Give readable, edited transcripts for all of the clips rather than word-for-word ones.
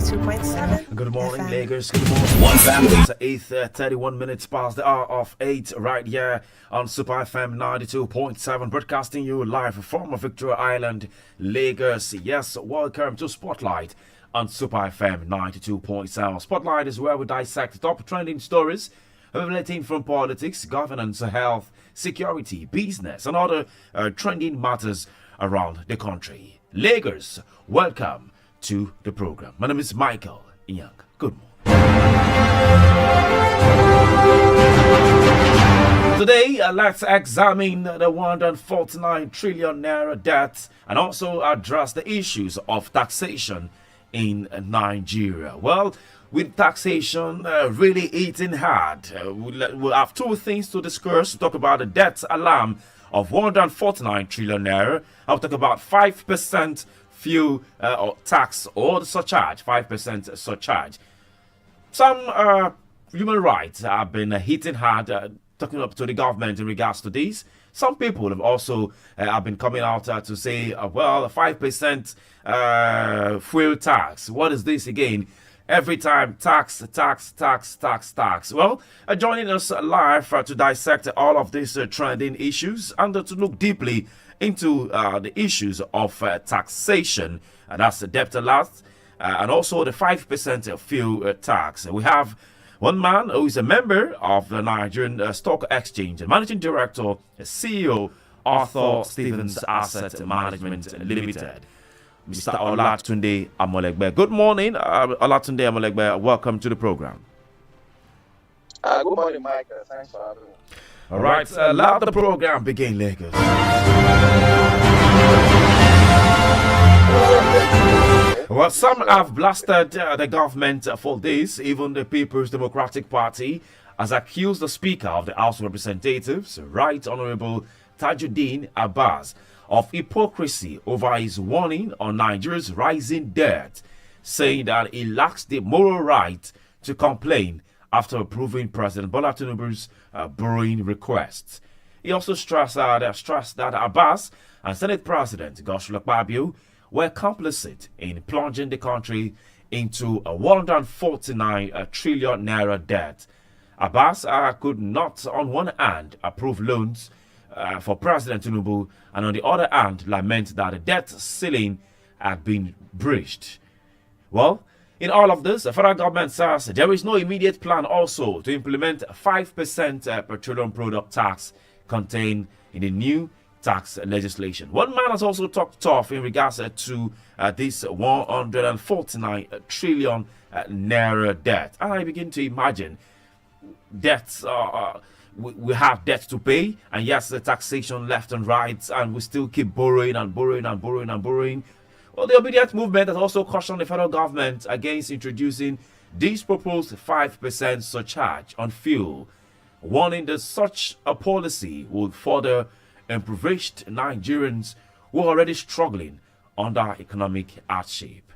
92.7. Good morning, FM. Lagos. Good morning. One family. It's 31 minutes past the hour of 8 right here on Super FM 92.7, broadcasting you live from Victoria Island, Lagos. Yes, welcome to Spotlight on Super FM 92.7. Spotlight is where we dissect top trending stories relating from politics, governance, health, security, business, and other trending matters around the country. Lagos, welcome to the program. My name is Michael Young. Good morning. Today, let's examine the 149 trillion naira debt and also address the issues of taxation in Nigeria. Well, with taxation really eating hard, we'll have two things to discuss. We'll talk about the debt alarm of 149 trillion naira. I'll talk about 5% fuel or tax or the surcharge, 5% surcharge. Some human rights have been hitting hard, talking up to the government in regards to this. Some people have also have been coming out to say, well, 5% fuel tax. What is this again? Every time tax. Well, joining us live to dissect all of these trending issues and to look deeply into the issues of taxation, and that's the debt alert, and also the 5% fuel tax. We have one man who is a member of the Nigerian Stock Exchange, Managing Director, CEO, Arthur Stevens Asset Management Limited, Mr. Olatunde Amolegbe. Good morning, Olatunde Amolegbe. Welcome to the program. Good morning, Mike. Thanks for having me. All right, let the program begin, Lagos. Well, some have blasted the government for this. Even the People's Democratic Party has accused the Speaker of the House of Representatives, Right Honorable Tajudeen Abbas, of hypocrisy over his warning on Nigeria's rising debt, saying that he lacks the moral right to complain after approving President Bola Tinubu's borrowing requests. He also stressed that Abbas and Senate President Godswill Akpabio were complicit in plunging the country into a 149 trillion naira debt. Abbas could not, on one hand, approve loans for President Tinubu, and on the other hand, lament that the debt ceiling had been breached. Well, in all of this, the federal government says there is no immediate plan also to implement 5% petroleum product tax contained in the new tax legislation. One man has also talked tough in regards to this 149 trillion naira debt. And I begin to imagine debts, we have debt to pay, and yes, the taxation left and right, and we still keep borrowing and borrowing and borrowing and borrowing. Well, the Obidient Movement has also cautioned the federal government against introducing this proposed 5% surcharge on fuel, warning that such a policy would further impoverish Nigerians who are already struggling under economic hardship.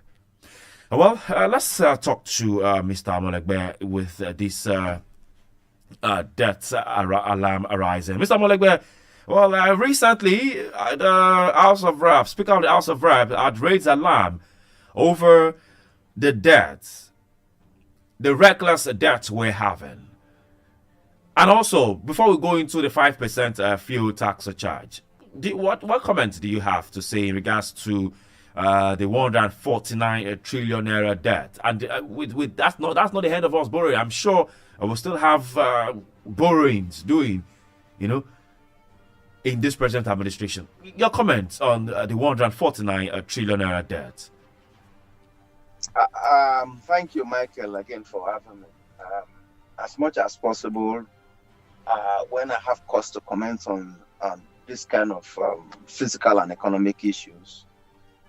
Well, let's talk to Mr. Amolegbe with this debt alarm arising. Mr. Amolegbe, well, recently, the House of Reps, Speaker of the House of Reps, had raised alarm over the debts, the reckless debts we're having. And also, before we go into the 5% fuel tax surcharge, what comments do you have to say in regards to the 149 trillion naira debt? And with that's not the end of us borrowing. I'm sure we'll still have borrowings doing, in this present administration. Your comments on the 149 trillion naira debt. Thank you, Michael, again for having me. As much as possible, when I have cause to comment on this kind of physical and economic issues,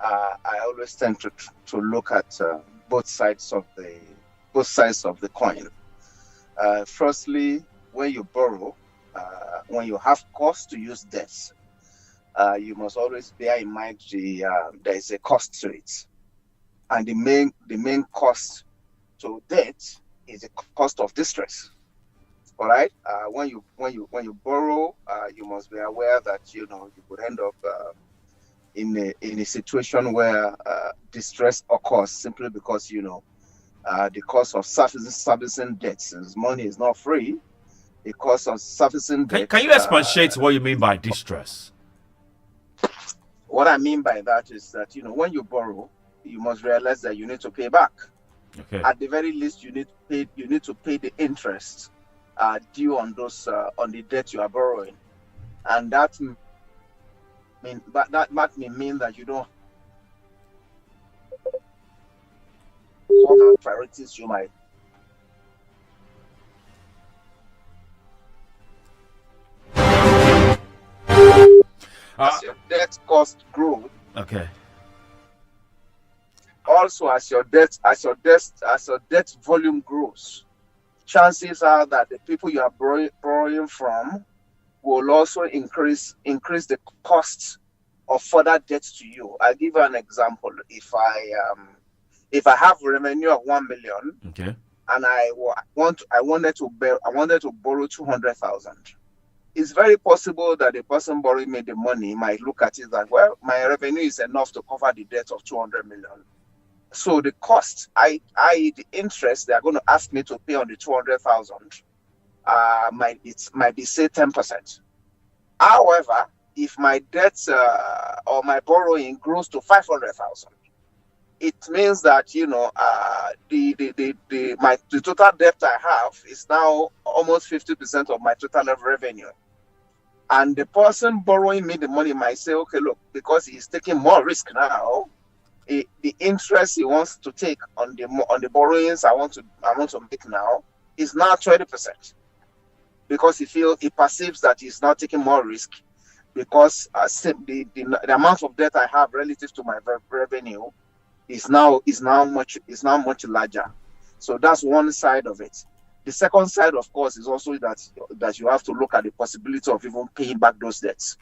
I always tend to look at both sides of the coin. Firstly, when you borrow, when you have cost to use debt, you must always bear in mind there is a cost to it, and the main cost to debt is the cost of distress. All right. When you borrow, you must be aware that you could end up in a situation where distress occurs simply because the cost of servicing debts, since money is not free. The cost of servicing debts. Can you expatiate what you mean by distress? What I mean by that is that, when you borrow, you must realize that you need to pay back. Okay. At the very least, you need to pay the interest due on those on the debt you are borrowing, and that mean that you don't have priorities you might. As your debt cost grows. Okay. Also, as your debt volume grows, chances are that the people you are borrowing from will also increase the cost of further debt to you. I'll give you an example. If I have revenue of 1 million, okay, and I wanted to borrow 200,000. It's very possible that the person borrowing me the money might look at it that, well, my revenue is enough to cover the debt of 200 million. So the cost, the interest they are going to ask me to pay on the 200,000 might be say 10%. However, if my debt or my borrowing grows to 500,000, it means that the total debt I have is now almost 50% of my total revenue. And the person borrowing me the money might say, okay, look, because he's taking more risk now, the interest he wants to take on the borrowings I want to make now is now 20%, because he perceives that he's not taking more risk, because the amount of debt I have relative to my revenue is now much larger. So that's one side of it. The second side, of course, is also that you have to look at the possibility of even paying back those debts,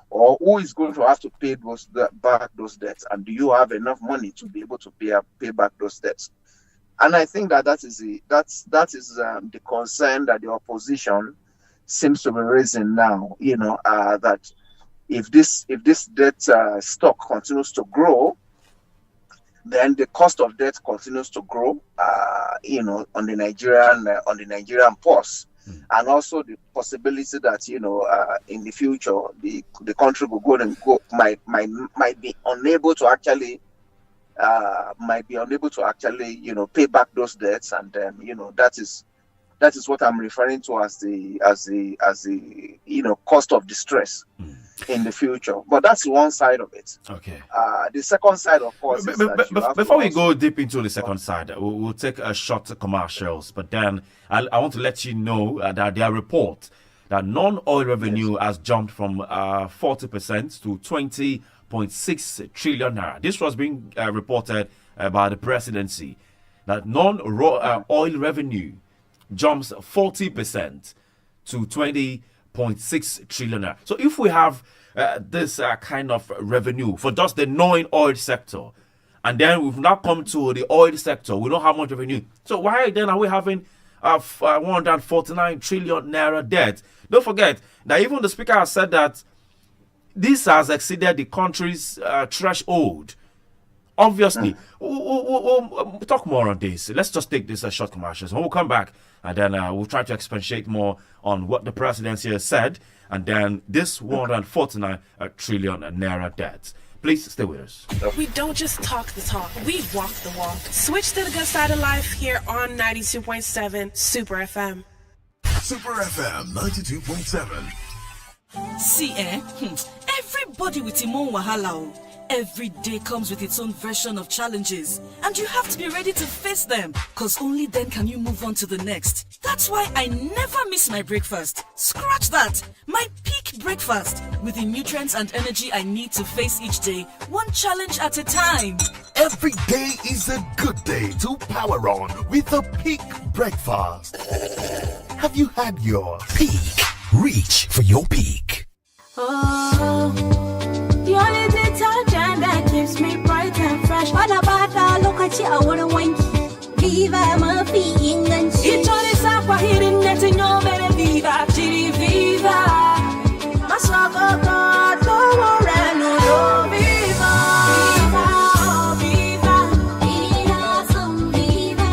or who is going to have to pay back those debts, and do you have enough money to be able to pay back those debts? And I think that is the concern that the opposition seems to be raising now. That if this debt stock continues to grow, then the cost of debt continues to grow, on the Nigerian purse, and also the possibility that in the future the country will might be unable to actually pay back those debts, and that is what I'm referring to as the cost of distress in the future. But that's one side of it. Okay. The second side, of course, is that before we go deep into the second side, we'll take a short commercials. But then I want to let you know that there are reports that non-oil revenue has jumped from 40% to 20.6 trillion naira. This was being reported by the presidency, that non-oil revenue jumps 40% to 20.6 trillion naira. So if we have this kind of revenue for just the non-oil sector, and then we've now come to the oil sector, we don't have much revenue. So why then are we having 149 trillion naira debt? Don't forget that even the speaker has said that this has exceeded the country's threshold. Obviously, we'll talk more on this. Let's just take this short commercials. When we'll come back, and then we'll try to expatiate more on what the presidency has said, and then this 149 trillion naira debt. Please stay with us. We don't just talk the talk, we walk the walk. Switch to the good side of life here on 92.7 Super FM. Super FM 92.7. See, everybody with him own wahala. Every day comes with its own version of challenges, and you have to be ready to face them, because only then can you move on to the next. That's why I never miss my breakfast. Scratch that! My peak breakfast, with the nutrients and energy I need to face each day, one challenge at a time. Every day is a good day to power on with a peak breakfast. Have you had your peak? Reach for your peak. The only detergent that keeps me bright and fresh. Bada bada, look at you, I wouldn't wank. Viva Murphy, England. It's all this aqua hidden net in your belly. Viva, chili, viva. Masaka, Tomorano, Viva. Viva, Viva, Viva, some Viva.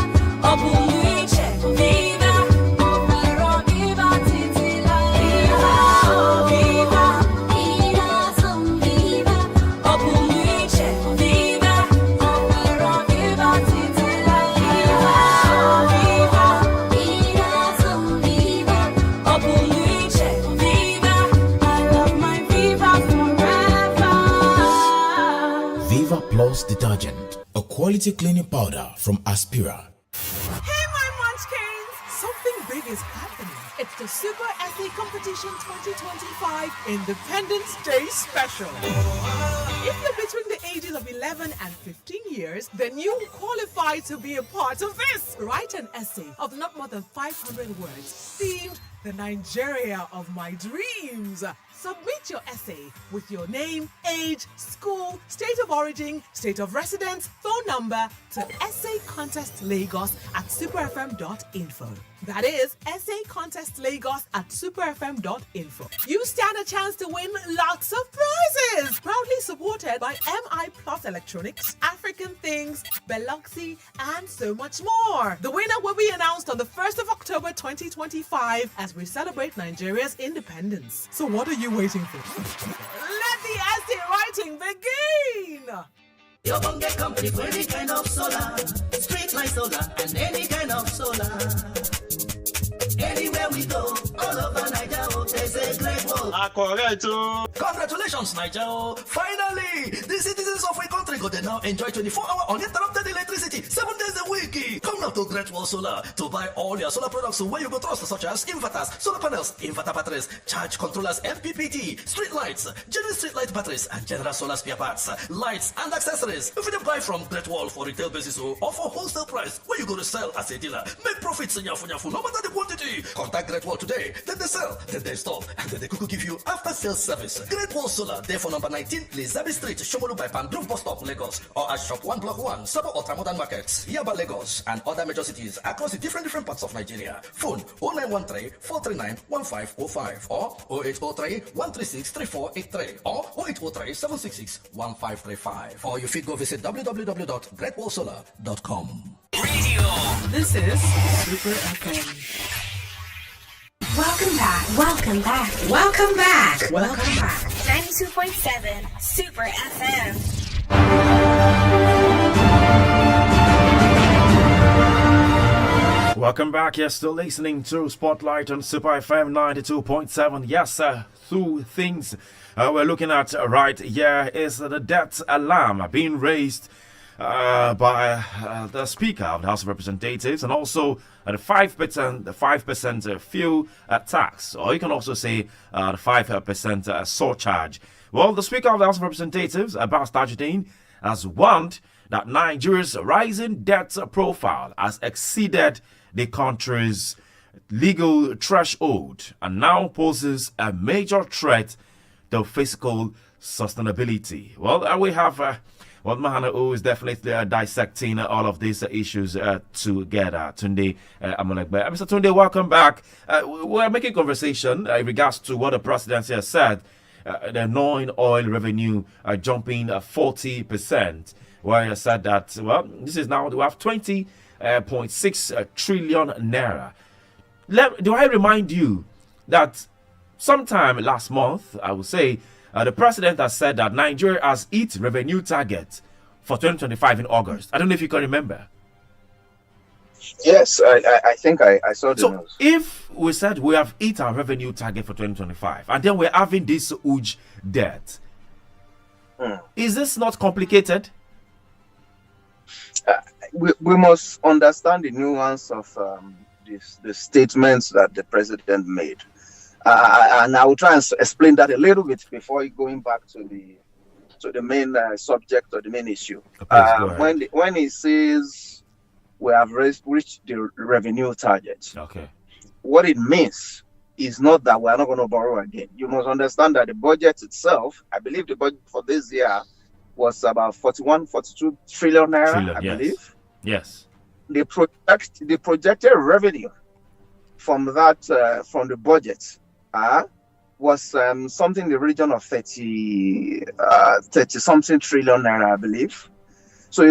Plus detergent, a quality cleaning powder from Aspira. Hey, my munchkins! Something big is happening. It's the Super Essay Competition 2025 Independence Day Special. If you're between the ages of 11 and 15 years, then you qualify to be a part of this. Write an essay of not more than 500 words, themed the Nigeria of my dreams. Submit your essay with your name, age, school, state of origin, state of residence, phone number to essaycontestlagos@superfm.info. That is essaycontestlagos@superfm.info. You stand a chance to win lots of prizes. Proudly supported by MI Plus Electronics, African Things, Biloxi, and so much more. The winner will be announced on the 1st of October 2025 as we celebrate Nigeria's independence. So what are you waiting for? Let the essay writing begin! Your get company for any kind of solar, street light solar, and any kind of solar. Anywhere we go, all over Nigeria, there's a great wall. Congratulations, Nigeria! Finally, the citizens of a country go they now enjoy 24-hour uninterrupted electricity, 7 days a week. Come now to Great Wall Solar to buy all your solar products where you go trust, such as inverters, solar panels, inverter batteries, charge controllers, MPPT, street lights, general street light batteries, and general solar spare parts, lights, and accessories. If you buy from Great Wall for retail basis or for wholesale price, where you go to sell as a dealer, make profits in your no matter the quantity. Contact Great Wall today, then they sell, then they install, and then they could give you after sales service. Great Wall Solar, there for number 19, Lizabi Street, Shomolu by Pandrove Bus Stop, Lagos, or at Shop 1 Block 1, Sabo Ultramodern Markets, Yaba, Lagos, and other major cities across the different parts of Nigeria. Phone 0913-439-1505 or 0803-136-3483 or 0803-766-1535. Or you fit go visit www.greatwallsolar.com. Radio. This is Super FM. Welcome back. Welcome back. Welcome back. Welcome back. 92.7 Super FM. Welcome back. You're still listening to Spotlight on Super FM 92.7. Yes, two things we're looking at right here is the debt alarm being raised by the Speaker of the House of Representatives, and also the 5% fuel tax, or you can also say the 5% surcharge. Well, the Speaker of the House of Representatives, Abbas Tajudeen, has warned that Nigeria's rising debt profile has exceeded the country's legal threshold and now poses a major threat to fiscal sustainability. Well, we have Mahana, who is definitely dissecting all of these issues together. Tunde Amonegbe. Mr. Tunde, welcome back. We're making conversation in regards to what the presidency has said. The non-oil revenue jumping 40%. Where he said that, well, this is now, we have 20.6 trillion naira. Do I remind you that sometime last month, I would say, the president has said that Nigeria has its revenue target for 2025 in August. I don't know if you can remember. Yes, I think I saw the news. If we said we have hit our revenue target for 2025 and then we're having this huge debt, is this not complicated? We must understand the nuance of the statements that the president made. And I will try and explain that a little bit before going back to the main subject or the main issue. When he says we have reached the revenue target, what it means is not that we are not going to borrow again. You must understand that the budget itself, I believe the budget for this year was about 42 trillion naira, I believe. Yes. The projected revenue from that from the budget was something in the region of 30 something trillion naira, I believe. So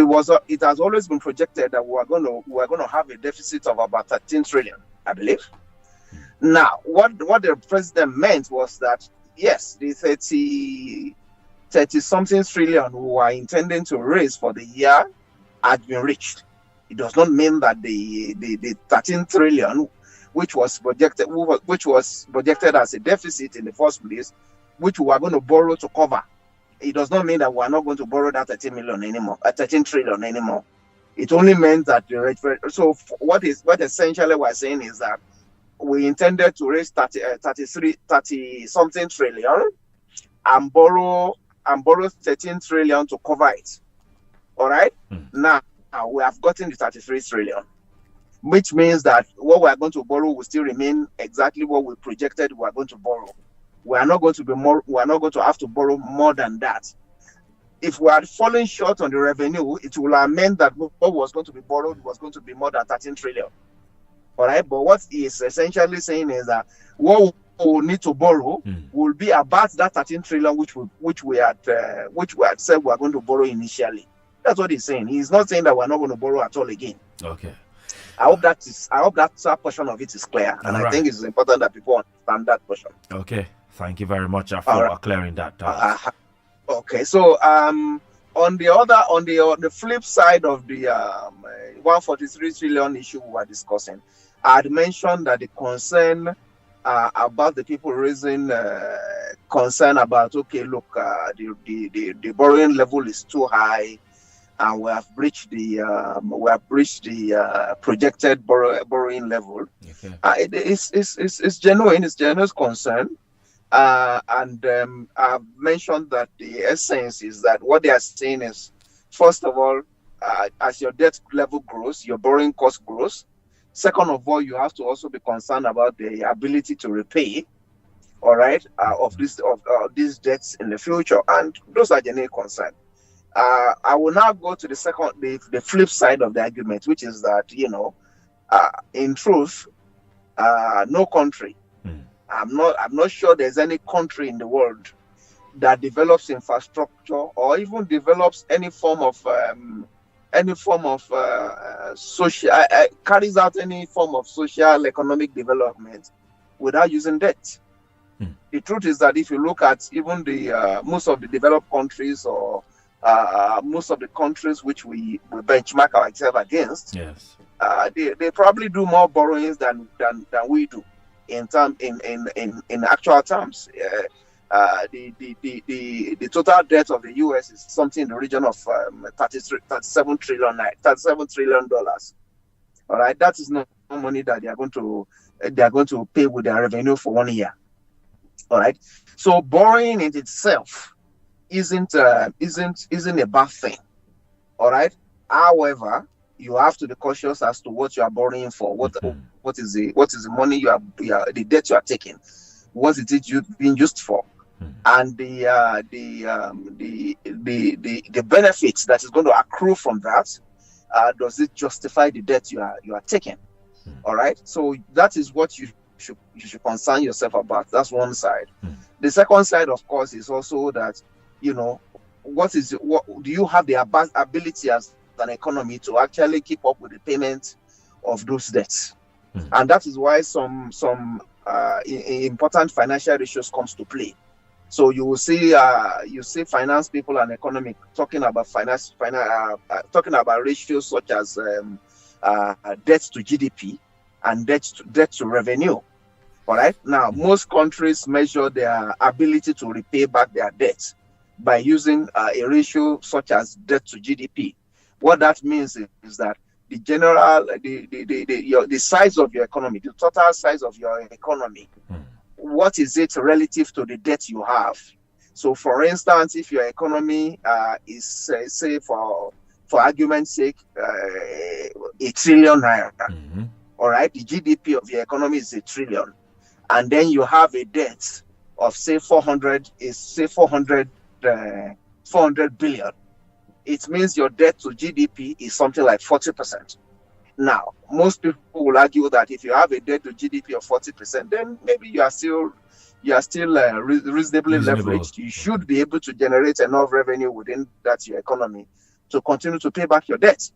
it has always been projected that we're going to have a deficit of about 13 trillion, I believe. Now, what the president meant was that yes, the 30 something trillion we were intending to raise for the year had been reached. It does not mean that the 13 trillion which was projected as a deficit in the first place, which we are going to borrow to cover, it does not mean that we are not going to borrow that 13 million anymore, 13 trillion anymore. It only meant that the rate. So what essentially we're saying is that we intended to raise 30 something trillion and borrow 13 trillion to cover it. All right. Now we have gotten the 33 trillion, which means that what we are going to borrow will still remain exactly what we projected we are going to borrow. We are not going to be more. We are not going to have to borrow more than that. If we had fallen short on the revenue, it will have meant that what was going to be borrowed was going to be more than 13 trillion. All right. But what he is essentially saying is that what we will need to borrow will be about that 13 trillion, which we had said we are going to borrow initially. That's what he's saying. He's not saying that we're not going to borrow at all again. Okay. I hope that portion of it is clear, and I think it's important that people understand that portion. Okay. Thank you very much for clearing that. Okay, so on the flip side of the 143 trillion issue we were discussing, I had mentioned that the concern about the people raising concern about, okay, look, the borrowing level is too high, and we have breached the projected borrowing level. Okay. It's genuine. It's genuine concern. And I've mentioned that the essence is that what they are saying is, first of all, as your debt level grows, your borrowing cost grows. Second of all, you have to also be concerned about the ability to repay, all right, of these debts in the future, and those are genuine concern. I will now go to the flip side of the argument, which is that, in truth, no country. I'm not sure there's any country in the world that develops infrastructure or even develops any form of social carries out any form of social economic development without using debt. The truth is that if you look at even the most of the developed countries or most of the countries which we benchmark ourselves against, yes, they probably do more borrowings than we do. In actual terms, the total debt of the U.S. is something in the region of $37 trillion. All right, that is not money that they are going to pay with their revenue for 1 year. All right, so borrowing in itself isn't a bad thing. All right, however, you have to be cautious as to what you are borrowing for. What is the money you are the debt you are taking? What is it being used for? And the benefits that is going to accrue from that, does it justify the debt you are taking? All right. So that is what you should concern yourself about. That's one side. The second side, of course, is also that what do you have the ability as an economy to actually keep up with the payment of those debts? And that is why some important financial ratios comes to play. So you will see finance people and economic talking about talking about ratios such as debt to GDP and debt to revenue. All right. Now, most countries measure their ability to repay back their debt by using a ratio such as debt to GDP. What that means is that the size of your economy, the total size of your economy, what is it relative to the debt you have? So, for instance, if your economy is, say, for argument's sake, $1 trillion naira, all right, the GDP of your economy is $1 trillion, and then you have a debt of say 400 billion. It means your debt to GDP is something like 40%. Now, most people will argue that if you have a debt to GDP of 40%, then maybe you are still reasonably leveraged. You should be able to generate enough revenue within your economy to continue to pay back your debt.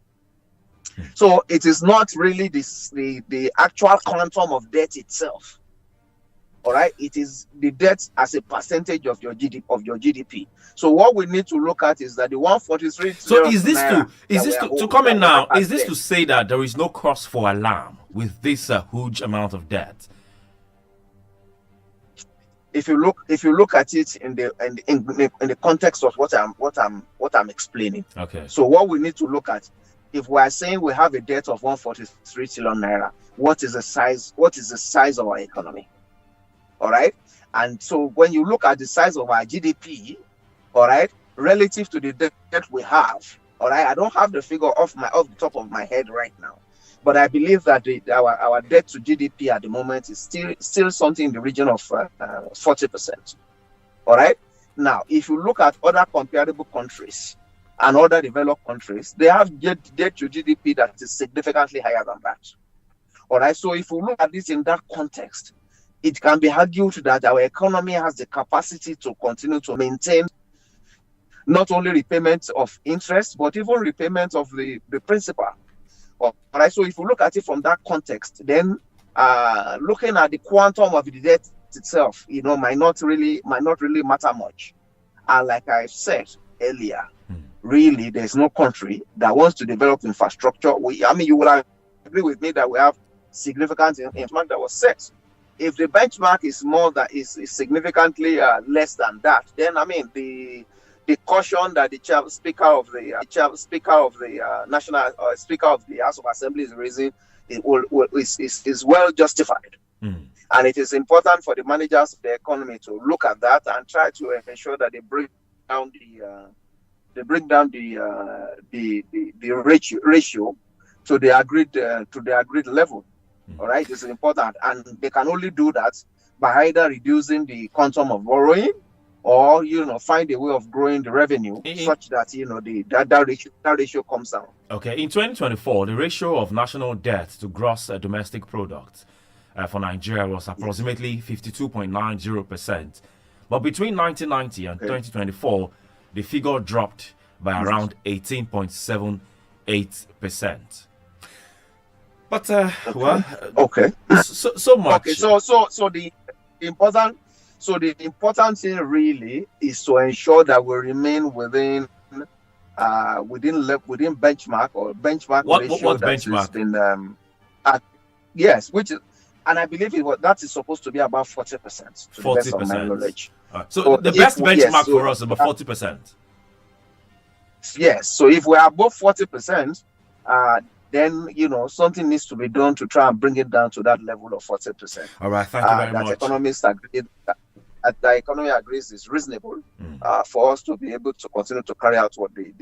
So it is not really the actual quantum of debt itself. All right, it is the debt as a percentage of your GDP. So what we need to look at is that the 143. So is this to come in now? Is this to say that there is no cause for alarm with this huge amount of debt? if you look at it in the context of what I'm explaining. Okay. So what we need to look at, if we are saying we have a debt of 143 trillion naira, what is the size of our economy? All right. And so when you look at the size of our GDP, all right, relative to the debt we have, all right, I don't have the figure off the top of my head right now, but I believe that our debt to GDP at the moment is still something in the region of 40%. All right. Now, if you look at other comparable countries and other developed countries, they have debt to GDP that is significantly higher than that. All right. So if we look at this in that context, it can be argued that our economy has the capacity to continue to maintain not only repayment of interest, but even repayment of the principal. All right. So if you look at it from that context, then looking at the quantum of the debt itself, might not really matter much. And like I said earlier, really, there's no country that wants to develop infrastructure. You will agree with me that we have significant benchmark that was set. If the benchmark is significantly less than that, then the caution that the Speaker of the House of Assembly is raising is well justified. And it is important for the managers of the economy to look at that and try to ensure that they bring down the ratio to the agreed level. All right, this is important, and they can only do that by either reducing the quantum of borrowing or find a way of growing the revenue such that that ratio comes down. Okay, in 2024, the ratio of national debt to gross domestic product for Nigeria was approximately 52.90%, but between 1990 and 2024, the figure dropped by around 18.78%. But okay. So much. Okay, so the important thing really is to ensure that we remain within benchmark or benchmark ratio. What benchmark? Yes, which is, and I believe that is supposed to be about 40%. 40%. Of my knowledge. So the best benchmark for us is about 40%. Yes. So if we are above 40%, then something needs to be done to try and bring it down to that level of 40%. All right, thank you very much. Economists agree that the economy agrees is reasonable for us to be able to continue to carry out what the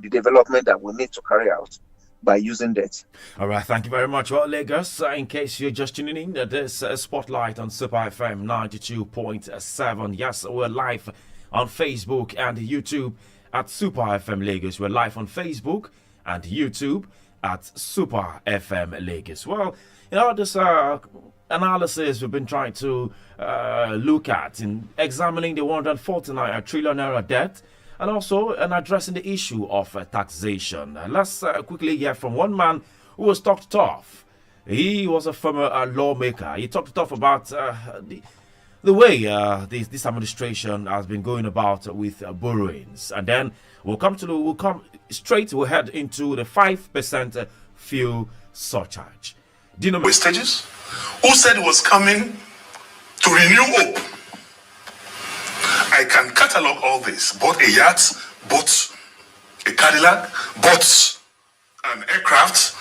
development that we need to carry out by using debt. All right, thank you very much. Well, Lagos, in case you're just tuning in, there's a spotlight on Super FM 92.7. Yes, we're live on Facebook and YouTube at Super FM Lagos. We're live on Facebook and YouTube at Super FM Lagos. Well, this analysis we've been trying to look at in examining the 149 trillion naira debt and also addressing the issue of taxation. Let's quickly hear from one man who was talked tough. He was a former lawmaker. He talked tough about the way this administration has been going about with borrowings. And then we'll head into the 5% fuel surcharge. Wastages, who said it was coming to renew hope. I can catalog all this. Bought a yacht, bought a Cadillac, bought an aircraft,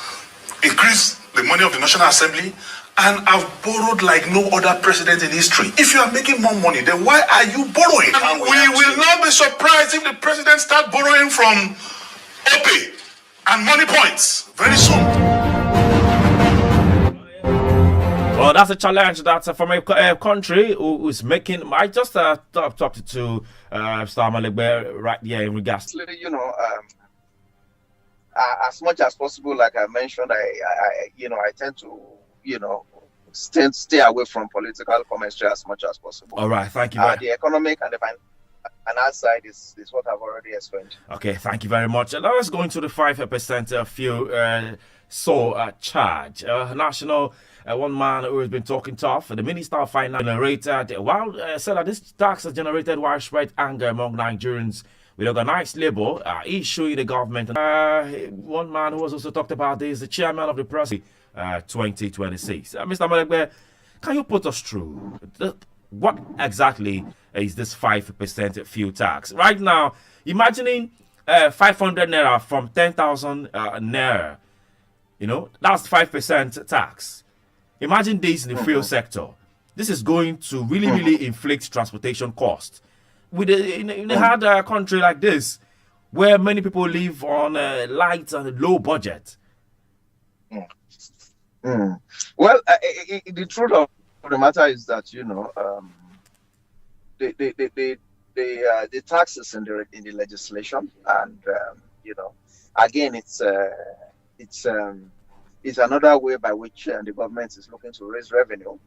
increased the money of the National Assembly, and I've borrowed like no other president in history. If you are making more money, then why are you borrowing? And we will not be surprised if the president starts borrowing from OPE and money points very soon. Well, that's a challenge that's from a country who's making. I just talked to Star Malegbe right here in regards. As much as possible, like I mentioned, I tend to stay away from political commentary as much as possible. All right, thank you. The economic and the finance side is what I've already explained. Okay, thank you very much. Now let's go into the 5% fuel surcharge. National. One man who has been talking tough, the Minister of Finance said that this tax has generated widespread anger among Nigerians with organized labor issuing the government. One man who has also talked about this, the chairman of the press 2026. Mr. Malegbe, can you put us through what exactly is this 5% fuel tax? Right now, imagining 500 naira from 10,000 naira, that's 5% tax. Imagine this in the fuel sector. This is going to really inflict transportation costs. In a hard country like this, where many people live on a light and a low budget. Well, the truth of the matter is that the taxes in the legislation, and again, it's another way by which the government is looking to raise revenue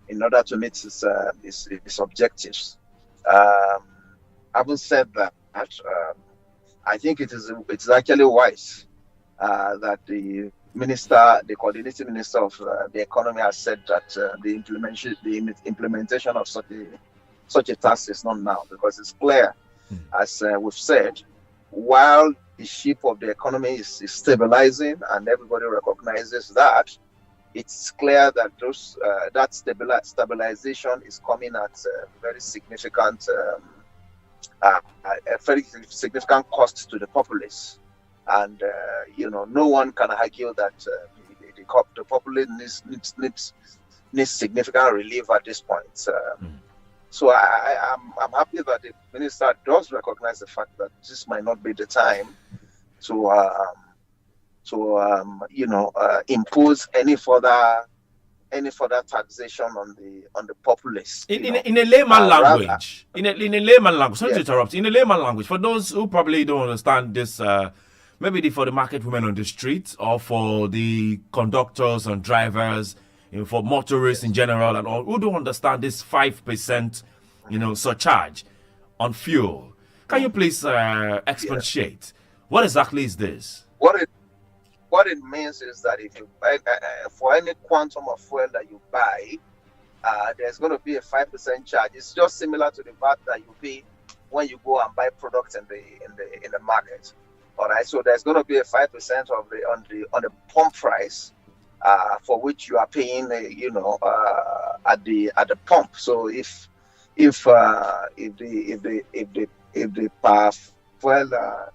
in order to meet its objectives. Having said that, I think it's actually wise that the coordinating minister of the economy has said that the implementation of such a tax is not now, because it's clear, as we've said, while the ship of the economy is stabilizing and everybody recognizes that, it's clear that that stabilization is coming at very significant cost to the populace. And no one can argue that the populace needs significant relief at this point. So I'm happy that the minister does recognize the fact that this might not be the time to impose any further taxation on the populace. In a layman language, in a layman language. Sorry to interrupt. In a layman language, for those who probably don't understand this, maybe for the market women on the street, or for the conductors and drivers, for motorists in general, and all who don't understand this 5%, surcharge on fuel. Can you please expatiate? What exactly is this? What it means is that if you buy for any quantum of fuel that you buy, there's going to be a 5% charge. It's just similar to the VAT that you pay when you go and buy products in the market. All right, so there's going to be a 5% on the pump price, for which you are paying, at the pump. So if the per fuel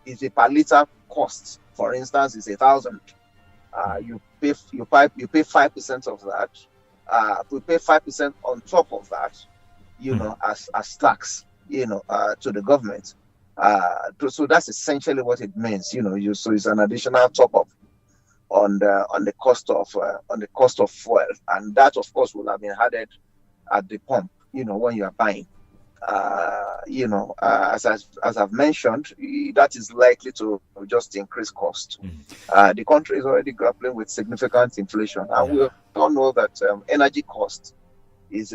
if the per liter cost, for instance, is 1,000, you pay 5% of that. We pay 5% on top of that, as tax, to the government. So that's essentially what it means. So it's an additional top up on the cost of fuel, and that of course will have been added at the pump. When you are buying. As I've mentioned, that is likely to just increase cost. The country is already grappling with significant inflation, and we all know that energy cost is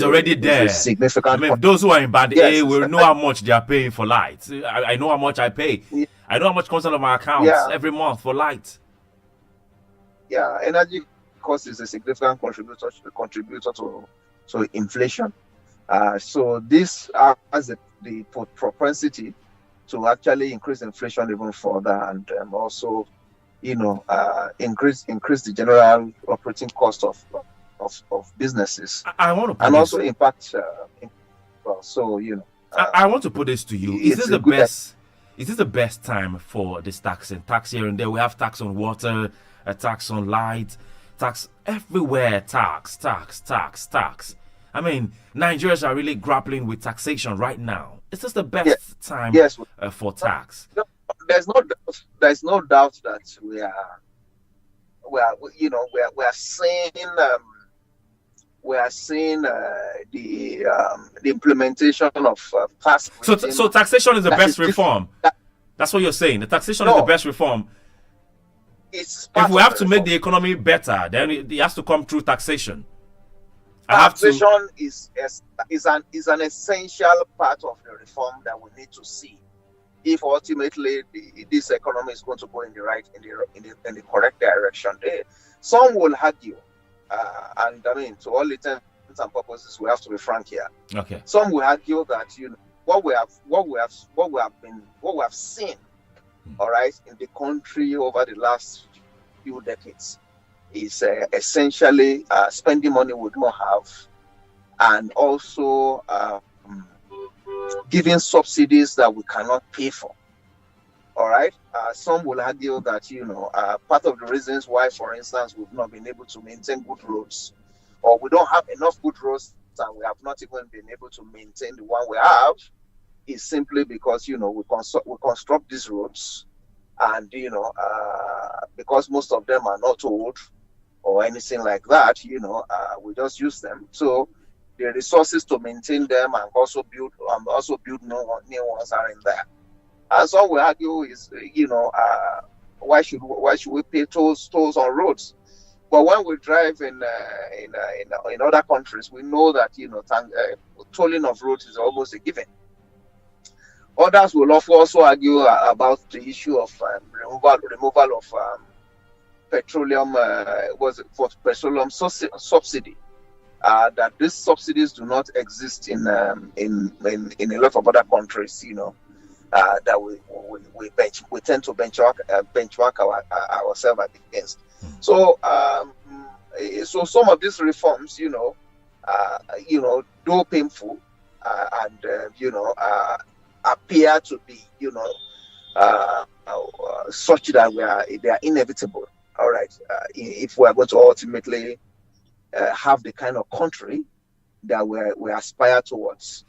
already there. Significant. Those who are in band A will know how much they are paying for light. I know how much I pay. I know how much comes out of my account every month for light. Yeah, energy cost is a significant contributor to inflation. So this has the propensity to actually increase inflation even further, and also, increase the general operating cost of businesses. I want to put and also impact. I want to put this to you. Is this the best? Is this the best time for this taxing? Tax here and there. We have tax on water, a tax on light, tax everywhere. Tax. I mean, Nigerians are really grappling with taxation right now. Is this the best time for tax? No, there's no doubt that we are seeing the implementation of tax. So taxation is the best reform. That's what you're saying. The taxation is the best reform. If we have to make the economy better, then it has to come through taxation. Taxation is an essential part of the reform that we need to see if ultimately this economy is going to go in the correct direction. Some will argue, and I mean, to all intents and purposes, we have to be frank here. Okay. Some will argue that what we have seen, all right, in the country over the last few decades is essentially spending money we don't have and also giving subsidies that we cannot pay for. All right. Some will argue that, part of the reasons why, for instance, we've not been able to maintain good roads, or we don't have enough good roads and we have not even been able to maintain the one we have, is simply because, we construct these roads, and, because most of them are not old or anything like that, we just use them. So the resources to maintain them and also build new ones are in there. And some will argue is, why should we pay tolls on roads? But when we drive in other countries, we know that tolling of roads is almost a given. Others will also argue about the issue of removal of petroleum petroleum subsidy. That these subsidies do not exist in a lot of other countries, that we tend to benchmark ourselves against. So so some of these reforms, though painful, and appear to be such that they are inevitable. All right, if we are going to ultimately have the kind of country that we aspire towards,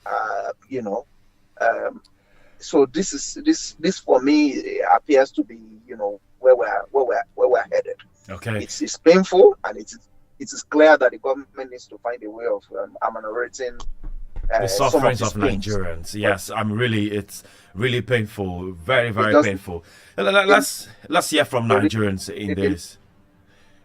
so this for me appears to be where we're headed. Okay, it's painful, and it is clear that the government needs to find a way of ameliorating the sufferings of Nigerians. Yes, it's really painful, very painful. Let's hear from Nigerians in this.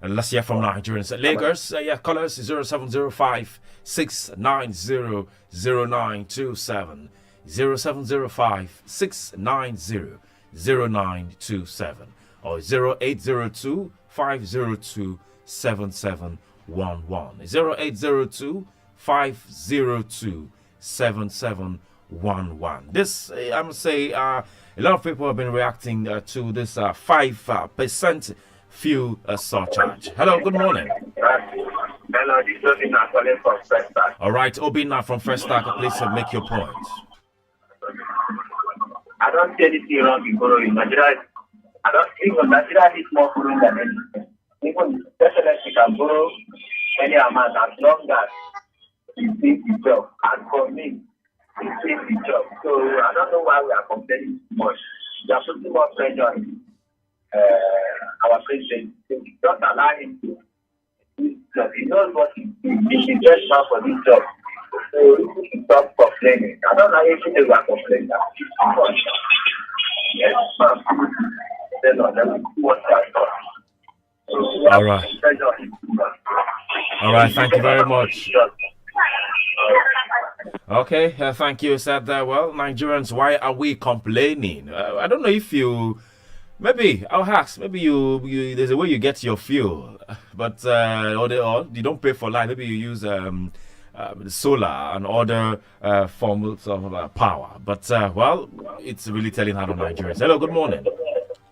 Let's hear from Nigerians. Lagos, callers 0705 690 0927. 0705 690 0927 or 0802 502 7711. 0802 502 7711. This, I must say, a lot of people have been reacting to this 5% fuel surcharge. Hello, good morning. Hello, this is Obina calling from First Stack. All right, Obina from First Stack, please make your point. I don't see anything wrong with borrowing. Nigeria is more borrowing than anything. Even specialists can borrow any amount as long as it fits the job. And for me, it fits the job. So I don't know why we are complaining too much. We are putting more pressure on our president. Don't allow him to do this job. He knows what he's doing. He's the best man for this job. So we should stop complaining. I don't know if we are complaining. Yes, all right. All right, thank you very much. Okay, thank you. Said that. Well, Nigerians, why are we complaining? I don't know if you. Maybe I'll ask. Maybe you there's a way you get your fuel, but or you don't pay for light. Maybe you use solar and other forms of power. But well, it's really telling how the Nigerians. Hello, good morning.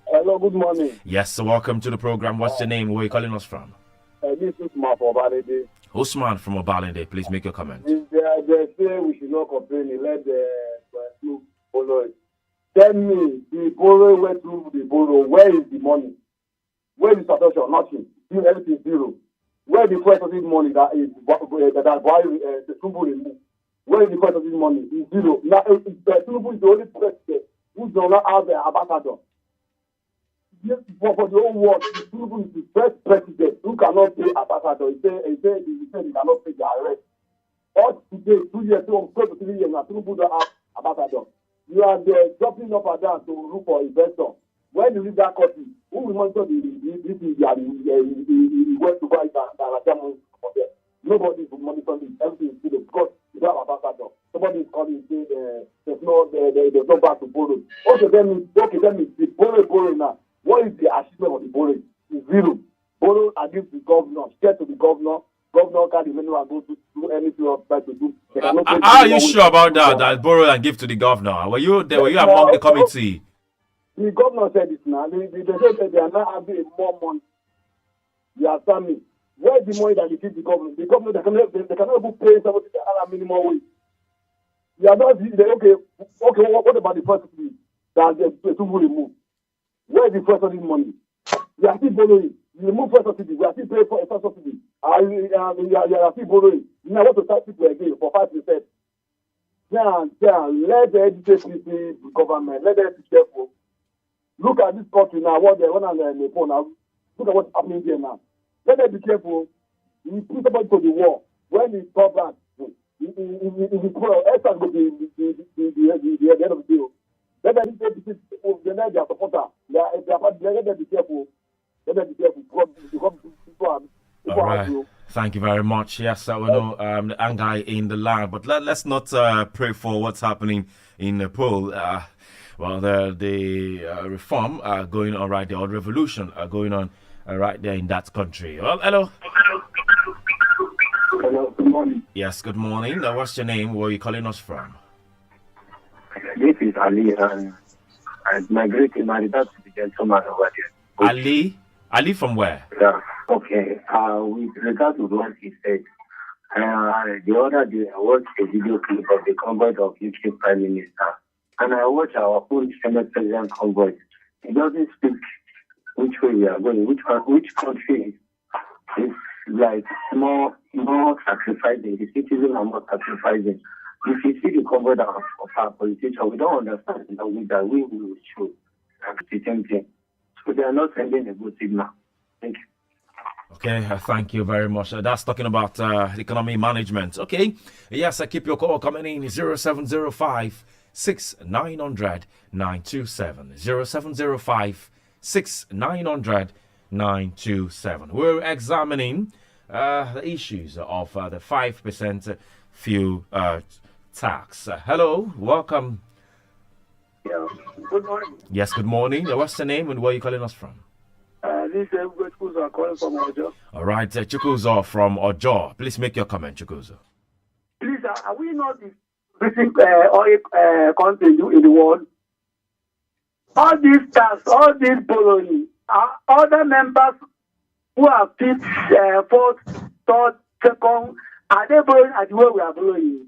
Hello, good morning. Yes, so welcome to the program. What's your name? Where are you calling us from? This is Usman from Obalende. Usman from Obalende. Please make your comment. They say we should not complain. Let the follow it. Tell me, the borrow went through the borrow. Where is the money? Where is the subvention? Nothing. Everything zero. Where is the price of this money that is why the Tinubu remove? Where is the price of this money? It's zero. Now, Tinubu is the only president who does not have the ambassador. Yes, for the whole world, Tinubu is the first president who cannot pay ambassador. He said he cannot pay the arrest. All today, 2 years, 2 to 3 years now, Tinubu don't have ambassador. You are there dropping up and down to look for investor. When you leave that country, who will monitor the went to buy that nobody will monitor this. Everything is good because you don't have ambassador. Somebody is calling and saying there's no back to borrow. Okay, then the borrow now. What is the achievement of the borrowing? It's zero. Borrow and give to the governor, share to the governor. Governor can't even know go to do anything else try to do. Are you sure about that? That borrow and give to the governor? Were you there? Were you among the committee? The governor said it now. They said that they are not having more money. They are saying Where's the money that they give the government? The government, they cannot even pay somebody the minimum wage. They are not, okay, what about the first subsidy that they took remove? Where's the first subsidy money? We are still borrowing. You remove first subsidy, we are still paying for a first subsidy. You are still borrowing. Now, what to start people again for 5%? Let the education government, let them be careful. Look at this country now, what they want on the phone now. Look at what's happening here now. Let them be careful. You put somebody to the war. When it's top back, if you put an extra go to the end of the deal. Let them be careful. They let their supporter. Let them be careful. Let them be careful. All right. Thank you very much. Yes, we know the anger in the land, but let's not pray for what's happening in Nepal. The reform going on right there, or revolution going on right there in that country. Well, hello. Hello, good morning. Yes, good morning. What's your name? Where are you calling us from? This is Ali, and my greeting, my regards to the gentleman over there. Ali from where? Yeah. Okay. With regard to what he said, the other day I watched a video clip of the convoy of UK Prime Minister, and I watched our own Senate President convoy. He doesn't speak which way we are going, which country is like more sacrificing. The citizens are more sacrificing. If you see the convoy of our politicians, we don't understand that we will show the same thing. So they are not sending a good signal. Thank you. Okay, thank you very much. That's talking about economy management. Okay, yes, I keep your call coming in 0705 6900 927 0705 6900 927. We're examining the issues of the 5% fuel tax. Hello, welcome. Yeah. Good morning. Yes, good morning. What's the name and where are you calling us from? This is Chukwuzo calling from Ojo. All right, Chukwuzo from Ojo. Please make your comment, Chukwuzo. Please, are we not the basic oil country in the world? All these tax, all this borrowing, other members who are fifth, fourth, third, second, are they borrowing at the way we are borrowing?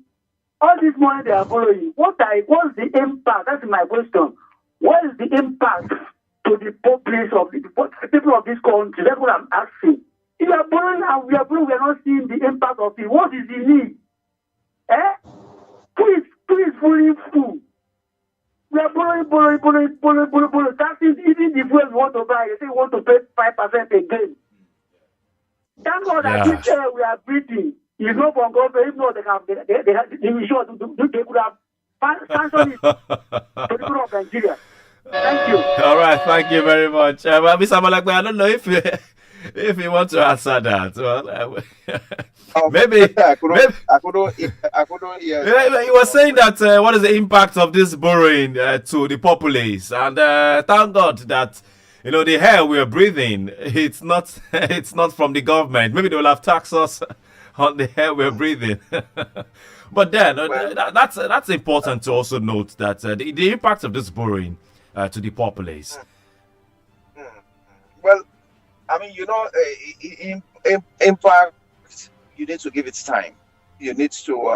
All this money they are borrowing, what's the impact? That's my question. What is the impact to the populace of the people of this country? That's what I'm asking. If you are borrowing and we are borrowing, we are not seeing the impact of it. What is the need? Who is fully full? We are borrowing. Taxes, even if we want to buy, they say we want to pay 5% again. Thank God that this air we are breathing is not from government. If not, they will sure they could have sanctioned it to the people of Nigeria. Thank you. All right, thank you very much. Mr. Malakwe, I don't know if you want to answer that. Well, maybe. I couldn't hear. You were saying that what is the impact of this borrowing to the populace, and thank God that the air we are breathing, it's not from the government. Maybe they will have taxed us on the air we're breathing. But then that's important to also note that the impact of this borrowing to the populace. Well, I mean, impact, you need to give it time. You need to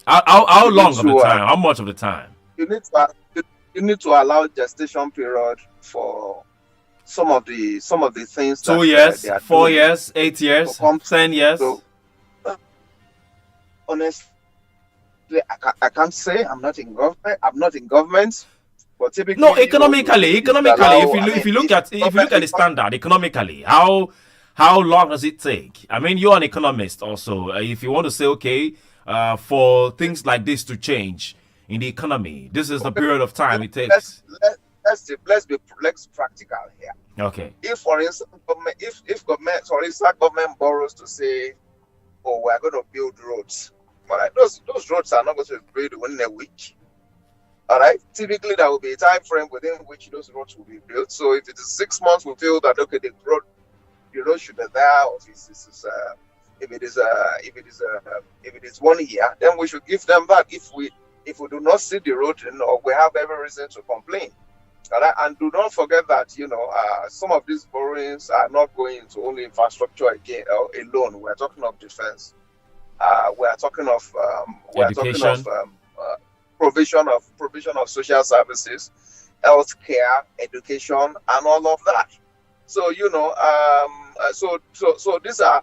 how long of the time? How much of the time? You need to allow gestation period for some of the things. 2 years, 4 years, 8 years, 10 years. So, honestly, I can't say I'm not in government. But typically, no, economically, if you look at the standard economically, how long does it take? I mean, you're an economist also. If you want to say, okay, for things like this to change in the economy, this is the period of time it takes. Let's be practical here. Okay. If, for instance, government borrows to say, "Oh, we're going to build roads," but those roads are not going to be built within a week. All right. Typically, there will be a time frame within which those roads will be built. So, if it is 6 months, we feel that okay, the road should be there. Or if it is 1 year, then we should give them back. If we do not see the road, we have every reason to complain. All right? And do not forget that, some of these borrowings are not going into only infrastructure alone. We're talking of defense. We're talking of provision of social services, healthcare, education, and all of that. So these are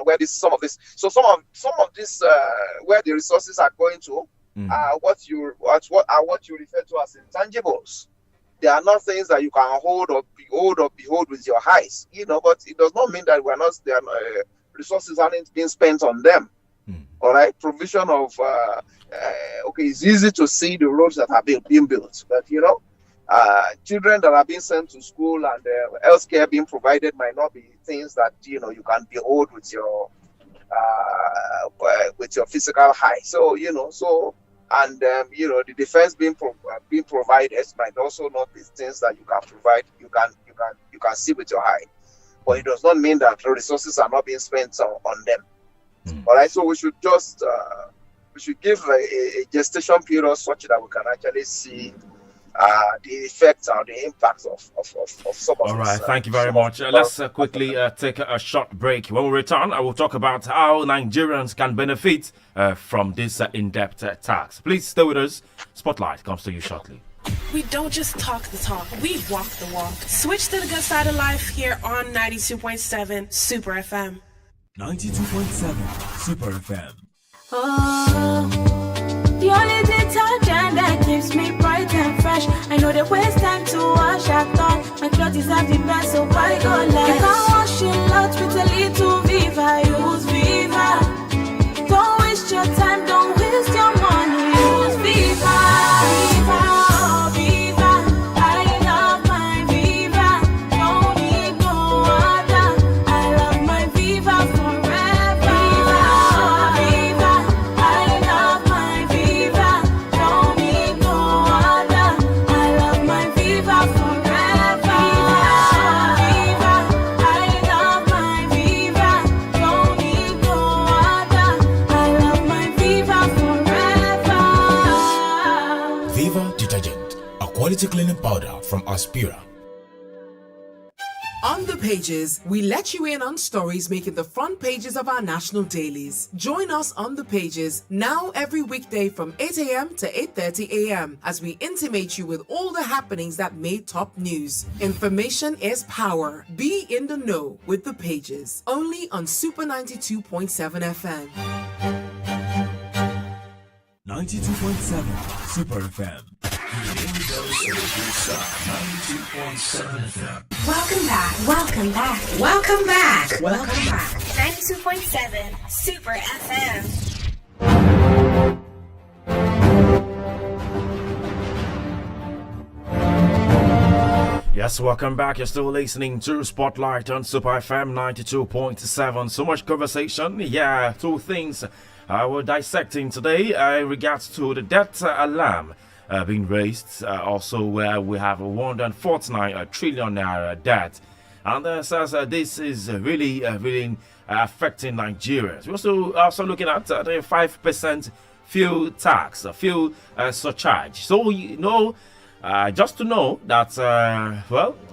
where some of this where the resources are going to are what you refer to as intangibles. They are not things that you can hold or behold with your eyes, but it does not mean that resources aren't being spent on them. All right, provision of it's easy to see the roads that are being built, but children that are being sent to school and healthcare being provided might not be things that you can behold with your physical eye. So the defense being provided might also not be things that you can provide. You can see with your eye, but it does not mean that resources are not being spent on them. All right, so we should just give a gestation period such that we can actually see the effects or the impacts of some of All right, thank you very much. Let's quickly take a short break. When we return, I will talk about how Nigerians can benefit from this in-depth tax. Please stay with us. Spotlight comes to you shortly. We don't just talk the talk, we walk the walk. Switch to the good side of life here on 92.7 Super FM. 92.7 Super FM. Oh, the only detergent that keeps me bright and fresh. I know the waste time to wash. I thought my clothes have the best, so why go less? You can wash a lot with a little Viva. Use Viva. Don't waste your time, don't waste your money. Use Viva. Viva, oh Viva. I love my Viva. Don't need no other. I love my Viva forever. Viva, I love my Viva. Don't need no other. I love my Viva forever. Viva, I love my Viva. Don't need no other. I love my Viva forever. Viva Detergent, a quality cleaning powder from Aspira. On the pages, we let you in on stories making the front pages of our national dailies. Join us on the pages now every weekday from 8 a.m. to 8:30 a.m. as we intimate you with all the happenings that made top news. Information is power. Be in the know with the pages. Only on Super 92.7 FM. 92.7 Super FM. Welcome back, welcome back, welcome back, welcome back. 92.7 Super FM. Yes, welcome back. You're still listening to Spotlight on Super FM 92.7. So much conversation. Yeah, two things we're dissecting today in regards to the debt alarm being raised. Also, where we have a 149 trillion naira debt. And says this is really affecting Nigerians. We're also looking at the 5% fuel tax, fuel surcharge. So, just to know that,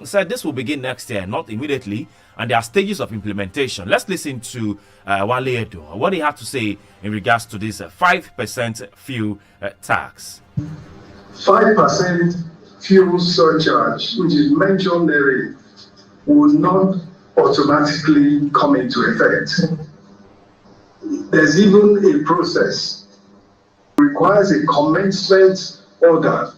said this will begin next year, not immediately, and there are stages of implementation. Let's listen to Wale Edun, what he had to say in regards to this 5% fuel tax. 5% fuel surcharge, which is mentioned there, will not automatically come into effect. There's even a process. It requires a commencement order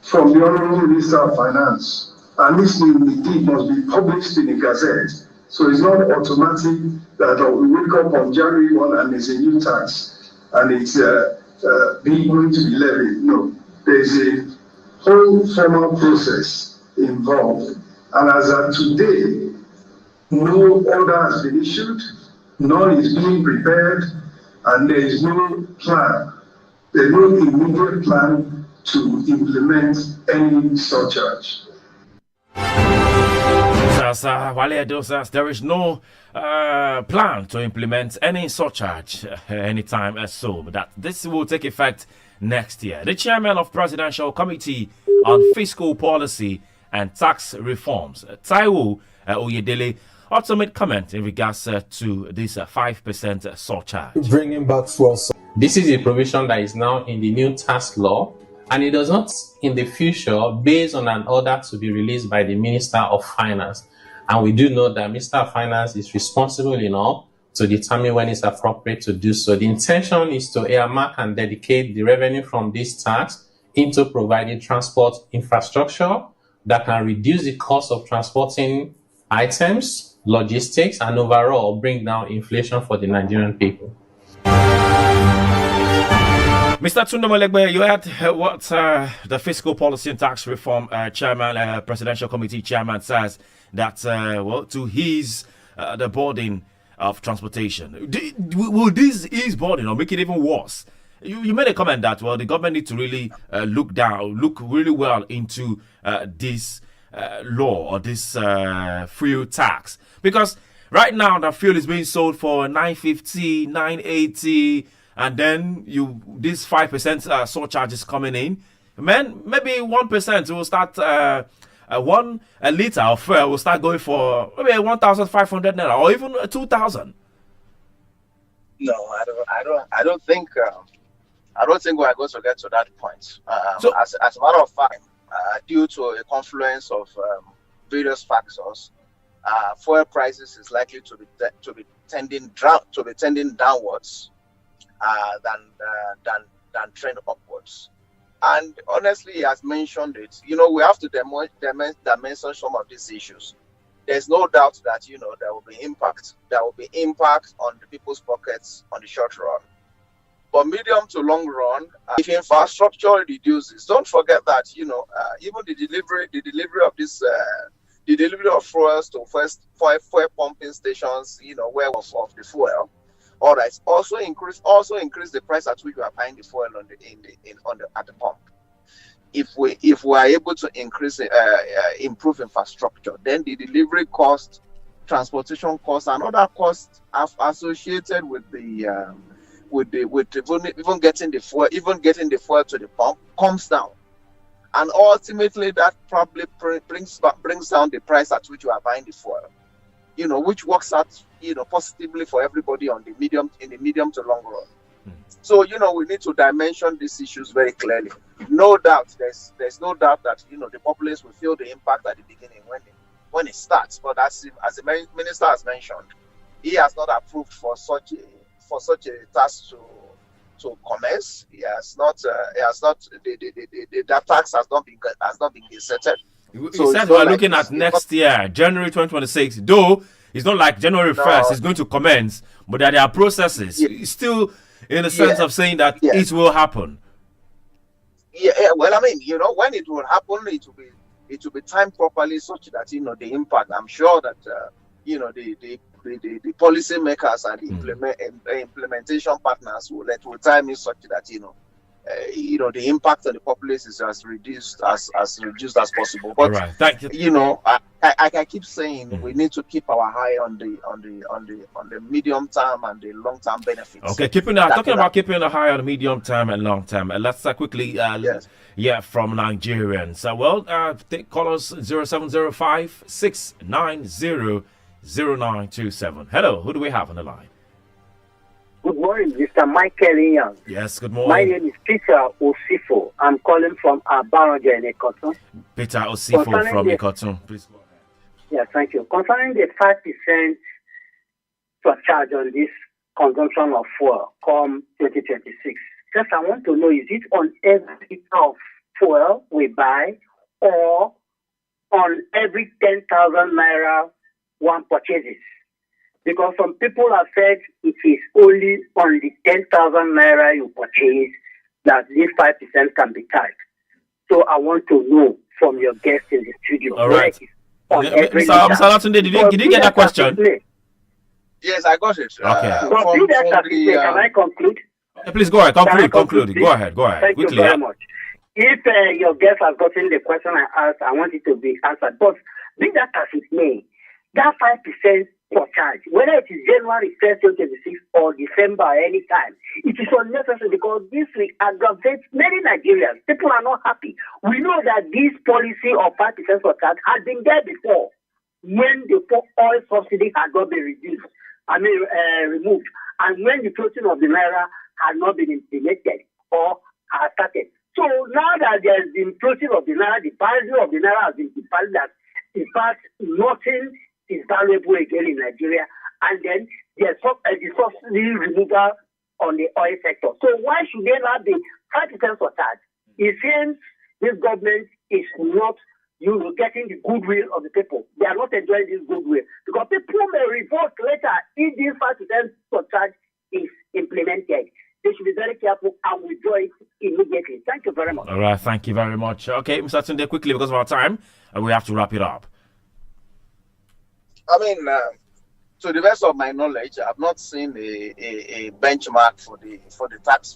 from the Honorable Minister of Finance, and this indeed must be published in the Gazette. So it's not automatic that we wake up on January 1 and there's a new tax and it's going to be levied. No, there's a whole formal process involved. And as of today, no order has been issued, none is being prepared, and there is no plan. There's no immediate plan to implement any surcharge. says, Wale Edun says there is no plan to implement any surcharge anytime soon. That this will take effect next year. The chairman of Presidential Committee on Fiscal Policy and Tax Reforms, Taiwo Oyedele, also made comment in regards to this 5% surcharge. Bringing back fuel. This is a provision that is now in the new tax law, and it does not in the future based on an order to be released by the Minister of Finance. And we do know that Minister of Finance is responsible enough to determine when it's appropriate to do so. The intention is to earmark and dedicate the revenue from this tax into providing transport infrastructure that can reduce the cost of transporting items, logistics, and overall bring down inflation for the Nigerian people. Mr. Tundemolegbe, you heard what the Fiscal Policy and Tax Reform Chairman, Presidential Committee Chairman says that, to ease the burden of transportation. Will this ease burden or make it even worse? You made a comment that, the government needs to really look really well into this law or this fuel tax. Because right now the fuel is being sold for $9.50, $9.80, and then this 5% surcharge is coming in. Man, maybe 1% will start 1 liter of fuel will start going for maybe 1,500 naira or even 2,000. No, I don't think we are going to get to that point. As a matter of fact, due to a confluence of various factors, fuel prices is likely to be tending downwards than trend upwards. And honestly, he has mentioned it. We have to dimension some of these issues. There's no doubt that there will be impact. There will be impact on the people's pockets on the short run. But medium to long run, if infrastructure reduces, don't forget that even the delivery of this, the delivery of fuels to fuel pumping stations, where of the fuel. All right. Also increase the price at which you are buying the fuel at the pump. If we are able to improve infrastructure, then the delivery cost, transportation costs, and other costs associated with even getting the fuel to the pump comes down, and ultimately that probably brings down the price at which you are buying the fuel. Which works out, positively for everybody in the medium to long run. So, we need to dimension these issues very clearly. No doubt, there's no doubt that, the populace will feel the impact at the beginning when it starts. But as the minister has mentioned, he has not approved for such a task to commence. The tax has not been gazetted. He said we're looking at next year, January 2026. Though it's not like January 1st is going to commence, but there are processes. It's still in the sense of saying that it will happen. Yeah, well, I mean, when it will happen, it will be timed properly such that the impact. I'm sure that the policy makers and the implementation partners will time it such that the impact on the populace is as reduced as possible. But right. Thank you. I keep saying we need to keep our eye on the medium term and the long term benefits. Okay, talking about keeping an eye on the medium term and long term. Let's quickly from Nigerians. Take callers 0705 690 0927. Hello, who do we have on the line? Good morning, Mr. Michael Young. Yes, good morning. My name is Peter Osifo. I'm calling from Abaronja in Ikoton. Peter Osifo from Ikoton. Please go ahead. Yes, thank you. Concerning the 5% surcharge on this consumption of fuel come 2026, just I want to know, is it on every liter of fuel we buy or on every 10,000 naira one purchases? Because some people have said it is only on the 10,000 naira you purchase that this 5% can be charged. So I want to know from your guest in the studio. All right. Mr. Latunde, did you get that question? Yes, I got it. Okay. Can I conclude? Please go ahead. Conclude. Go ahead. Thank you very much. If your guest has gotten the question I asked, I want it to be answered. But be that as it may, that 5% surcharge, whether it is January 1st, 2026 or December, anytime, it is unnecessary because this will aggravate many Nigerians. People are not happy. We know that this policy of 5% surcharge has been there before when the oil subsidy had not been removed, and when the floating of the naira had not been implemented or has started. So now that there is the floating of the naira, the value of the naira has been devalued, that in fact nothing is valuable again in Nigeria, and then there's the subsidy removal on the oil sector. So why should there not be 5% surcharge? It seems this government is not getting the goodwill of the people. They are not enjoying this goodwill because people may revolt later if this 5% surcharge is implemented. They should be very careful and withdraw it immediately. Thank you very much. All right, thank you very much. Okay, Mr. Tunde, quickly because of our time, we have to wrap it up. I mean, to the best of my knowledge, I've not seen a benchmark for the tax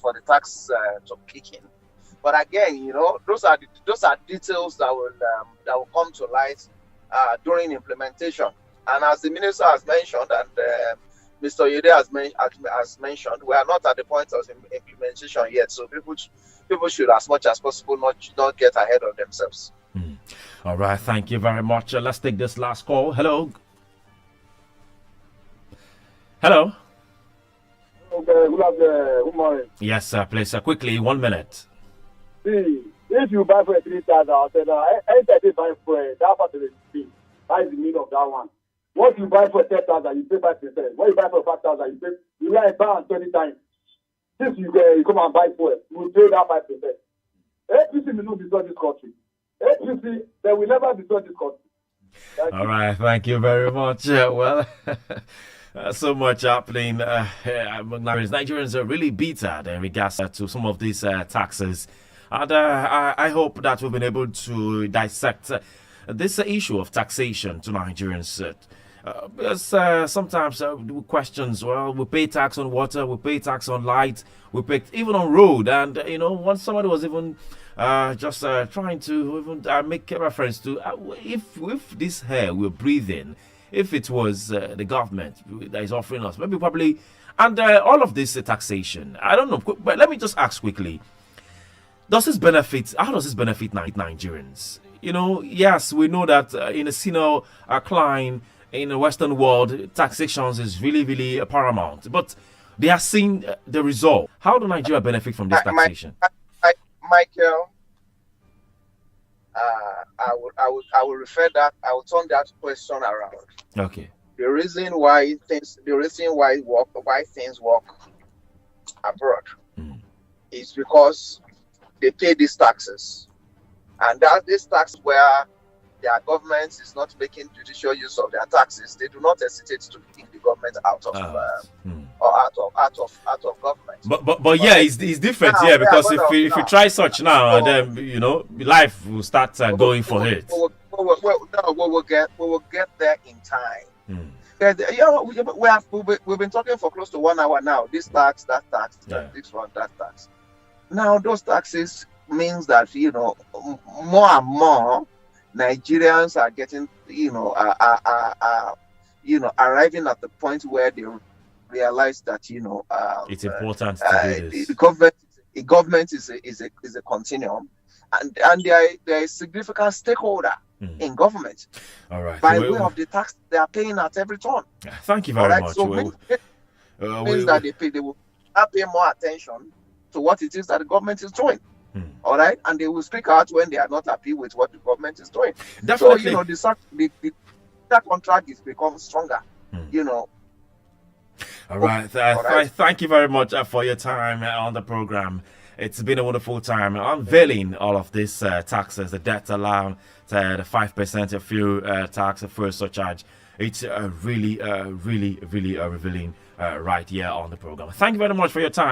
to kick in. But again, those are details that will come to light during implementation. And as the minister has mentioned, and Mr. Yede has mentioned, we are not at the point of implementation yet. So people should, as much as possible, not get ahead of themselves. All right, thank you very much. Let's take this last call. Hello. Hello. Okay, good morning. Yes, sir. Please, quickly, 1 minute. See, if you buy for 3,000, I'll say, anytime you buy for that part of the fee, that is the meaning of that one. Once you buy for 10,000, you pay 5%. When you buy for 5,000, you like buy 20 times. Since you come and buy for it, you will pay that 5%. APC will not destroy this country. APC, they will never destroy this country. All right, thank you very much. So much happening. Nigerians are really bitter in regards to some of these taxes. And I hope that we've been able to dissect this issue of taxation to Nigerians. Because sometimes questions, well, we pay tax on water, we pay tax on light, we pay even on road. And, once somebody was even just trying to even make a reference to if this air we're breathing, if it was the government that is offering us, maybe probably, and all of this taxation, I don't know, but let me just ask quickly, how does this benefit Nigerians? Yes, we know that in a senior climb in the Western world, taxations is really, really paramount, but they are seeing the result. How do Nigeria benefit from this taxation? Michael, I will refer that. I will turn that question around. Okay. The reason why things work abroad is because they pay these taxes, and that this tax where their government is not making judicial use of their taxes, they do not hesitate to kick the government out of government. But yeah, it's different here because if you try such now, then life will start going for it. We will get there in time. We've been talking for close to 1 hour now. This tax, that tax, this one, that tax. Now those taxes means that more and more Nigerians are getting arriving at the point where they realize that it's important to do this. The government is a continuum, and there is significant stakeholder in government. All right. By way of the tax they are paying at every turn. Thank you very much. So means that they will pay more attention to what it is that the government is doing. All right, and they will speak out when they are not happy with what the government is doing. Definitely. So the contract is becoming stronger. All right. Thank you very much for your time on the program. It's been a wonderful time unveiling all of these taxes, the debt allowance, the 5% of fuel tax, the first surcharge. It's really revealing right here on the program. Thank you very much for your time.